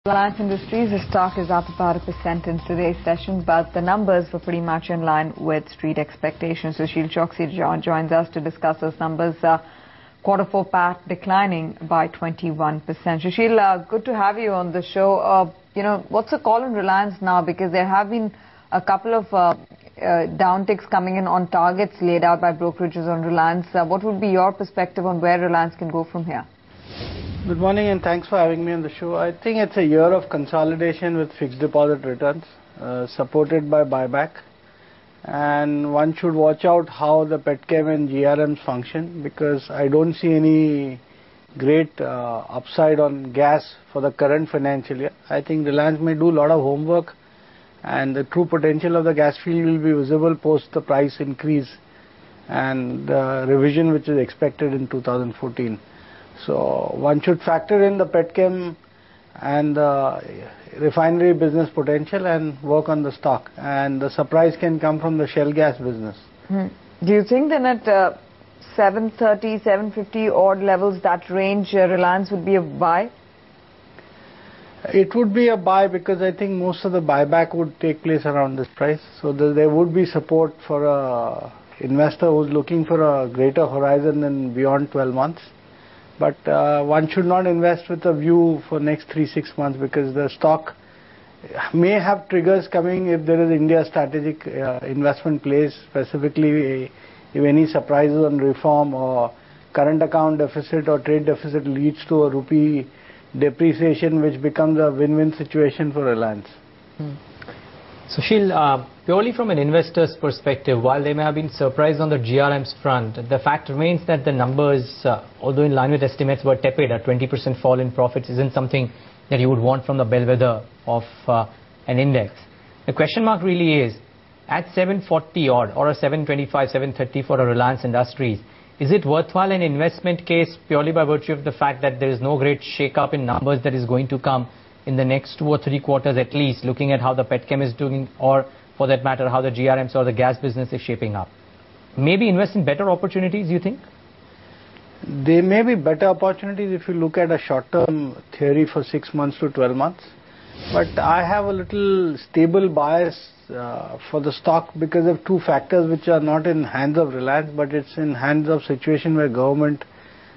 Reliance Industries, the stock is up about 1% in today's session, but the numbers were pretty much in line with street expectations. Sushil Choksey joins us to discuss those numbers. Q4 PAT declining by 21%. Sushil, good to have you on the show. What's the call on Reliance now? Because there have been a couple of downticks coming in on targets laid out by brokerages on Reliance. What would be your perspective on where Reliance can go from here? Good morning and thanks for having me on the show. I think it's a year of consolidation with fixed deposit returns supported by buyback, and one should watch out how the petchem and GRMs function, because I don't see any great upside on gas for the current financial year. I think Reliance may do a lot of homework, and the true potential of the gas field will be visible post the price increase and the revision which is expected in 2014. So one should factor in the petchem and the refinery business potential and work on the stock, and the surprise can come from the shell gas business. Do you think then at 730, 750 odd levels, that range, Reliance would be a buy? It would be a buy, because I think most of the buyback would take place around this price. So there would be support for a investor who's looking for a greater horizon than beyond 12 months. But one should not invest with a view for next 3-6 months, because the stock may have triggers coming if there is India strategic investment plays, specifically if any surprises on reform or current account deficit or trade deficit leads to a rupee depreciation, which becomes a win-win situation for Reliance. Sushil, purely from an investor's perspective, while they may have been surprised on the GRM's front, the fact remains that the numbers, although in line with estimates, were tepid. A 20% fall in profits isn't something that you would want from the bellwether of an index. The question mark really is, at 740 odd or a 725, 730 for a Reliance Industries, is it worthwhile an investment case purely by virtue of the fact that there is no great shake-up in numbers that is going to come in the next 2 or 3 quarters at least, looking at how the petchem is doing, or for that matter how the GRMs or the gas business is shaping up? Maybe invest in better opportunities, you think? There may be better opportunities if you look at a short-term theory for 6 months to 12 months. But I have a little stable bias for the stock because of 2 factors which are not in hands of Reliance, but it's in hands of situation where government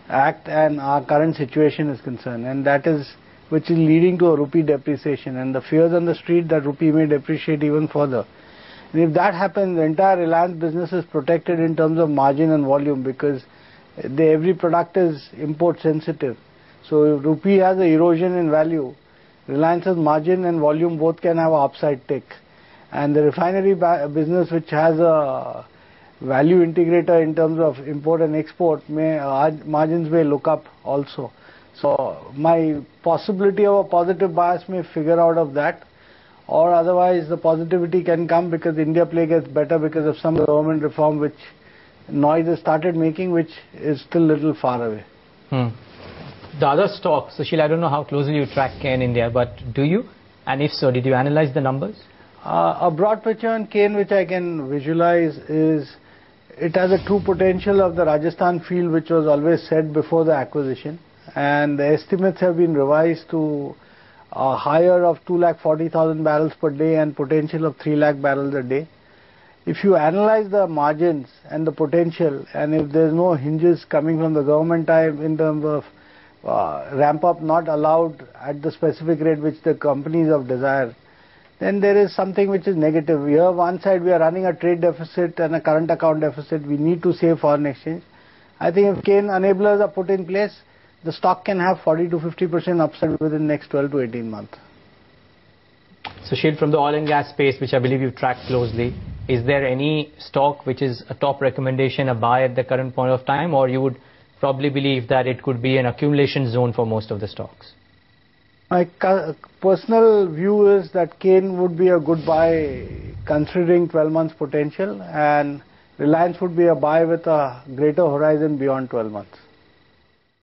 act and our current situation is concerned, and that is which is leading to a rupee depreciation, and the fears on the street that rupee may depreciate even further. And if that happens, the entire Reliance business is protected in terms of margin and volume, because every product is import sensitive. So if rupee has an erosion in value, Reliance's margin and volume both can have an upside tick. And the refinery business, which has a value integrator in terms of import and export, margins may look up also. So my possibility of a positive bias may figure out of that, or otherwise the positivity can come because India play gets better because of some government reform which noise has started making, which is still a little far away. The other stocks, Sushil, I don't know how closely you track Cairn India, but do you? And if so, did you analyze the numbers? A broad picture on Cairn which I can visualize is it has a true potential of the Rajasthan field, which was always said before the acquisition. And the estimates have been revised to a higher of 240,000 barrels per day and potential of 3 lakh barrels a day. If you analyze the margins and the potential, and if there's no hinges coming from the government type in terms of ramp up not allowed at the specific rate which the companies have desired, then there is something which is negative. Here one side we are running a trade deficit and a current account deficit. We need to save foreign exchange. I think if Cairn enablers are put in place, the stock can have 40 to 50% upside within the next 12 to 18 months. Sushil, from the oil and gas space, which I believe you've tracked closely, is there any stock which is a top recommendation, a buy at the current point of time, or you would probably believe that it could be an accumulation zone for most of the stocks? My personal view is that Cairn would be a good buy considering 12 months potential, and Reliance would be a buy with a greater horizon beyond 12 months.